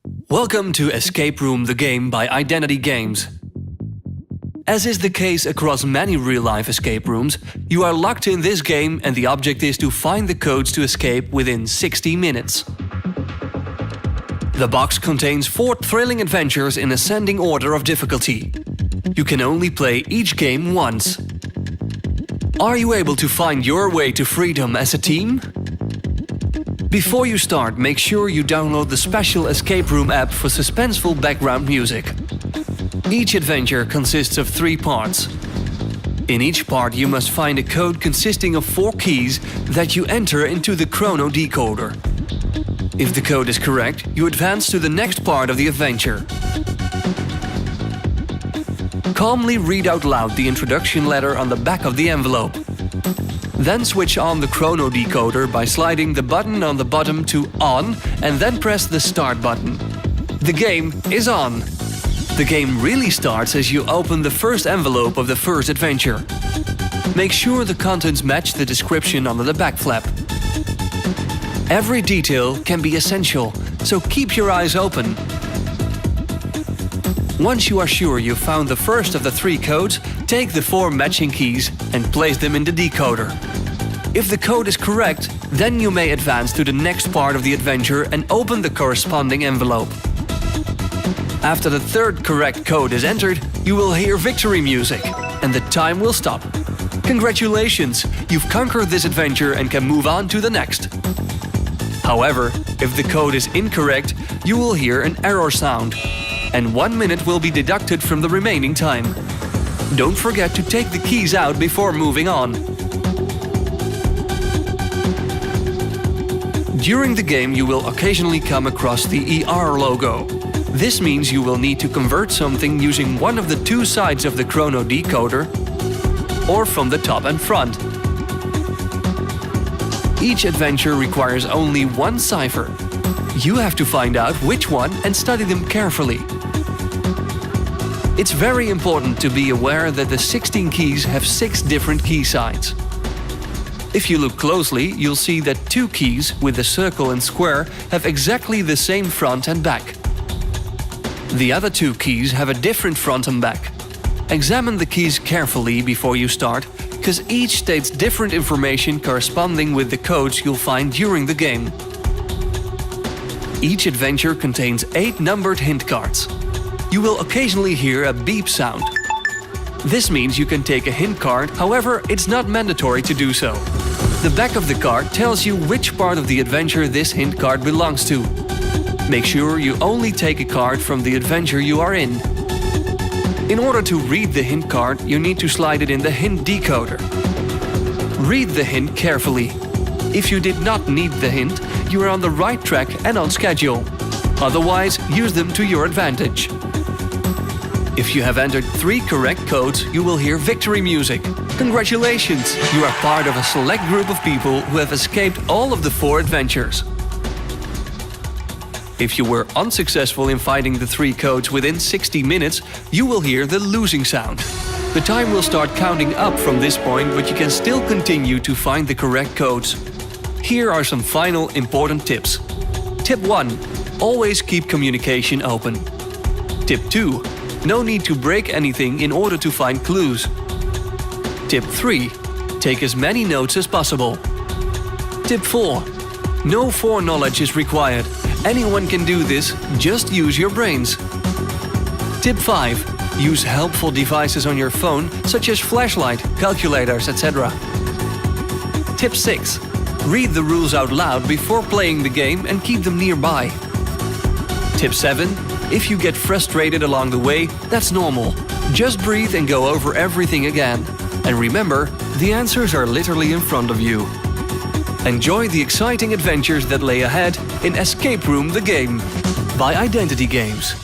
Welcome to Escape Room the Game by Identity Games. As is the case across many real-life escape rooms, you are locked in this game and the object is to find the codes to escape within 60 minutes. The box contains 4 thrilling adventures in ascending order of difficulty. You can only play each game once. Are you able to find your way to freedom as a team? Before you start, make sure you download the special escape room app for suspenseful background music. Each adventure consists of 3 parts. In each part you must find a code consisting of 4 keys that you enter into the chrono decoder. If the code is correct, you advance to the next part of the adventure. Calmly read out loud the introduction letter on the back of the envelope. Then switch on the chrono decoder by sliding the button on the bottom to on and then press the start button. The game is on! The game really starts as you open the first envelope of the first adventure. Make sure the contents match the description under the back flap. Every detail can be essential, so keep your eyes open. Once you are sure you've found the first of the 3 codes, take the 4 matching keys and place them in the decoder. If the code is correct, then you may advance to the next part of the adventure and open the corresponding envelope. After the 3rd correct code is entered, you will hear victory music, and the time will stop. Congratulations! You've conquered this adventure and can move on to the next. However, if the code is incorrect, you will hear an error sound, and 1 minute will be deducted from the remaining time. Don't forget to take the keys out before moving on. During the game you will occasionally come across the ER logo. This means you will need to convert something using one of the 2 sides of the chrono decoder or from the top and front. Each adventure requires only 1 cipher. You have to find out which one and study them carefully. It's very important to be aware that the 16 keys have 6 different key sides. If you look closely, you'll see that 2 keys with the circle and square have exactly the same front and back. The other 2 keys have a different front and back. Examine the keys carefully before you start, because each states different information corresponding with the codes you'll find during the game. Each adventure contains 8 numbered hint cards. You will occasionally hear a beep sound. This means you can take a hint card, however, it's not mandatory to do so. The back of the card tells you which part of the adventure this hint card belongs to. Make sure you only take a card from the adventure you are in. In order to read the hint card, you need to slide it in the hint decoder. Read the hint carefully. If you did not need the hint, you are on the right track and on schedule. Otherwise, use them to your advantage. If you have entered 3 correct codes, you will hear victory music. Congratulations! You are part of a select group of people who have escaped all of the 4 adventures. If you were unsuccessful in finding the 3 codes within 60 minutes, you will hear the losing sound. The time will start counting up from this point, but you can still continue to find the correct codes. Here are some final important tips. Tip 1. Always keep communication open. Tip 2. No need to break anything in order to find clues. Tip 3. Take as many notes as possible. Tip 4. No foreknowledge is required. Anyone can do this, just use your brains. Tip 5. Use helpful devices on your phone, such as flashlight, calculators, etc. Tip 6. Read the rules out loud before playing the game and keep them nearby. Tip 7. If you get frustrated along the way, that's normal. Just breathe and go over everything again. And remember, the answers are literally in front of you. Enjoy the exciting adventures that lay ahead in Escape Room the Game by Identity Games.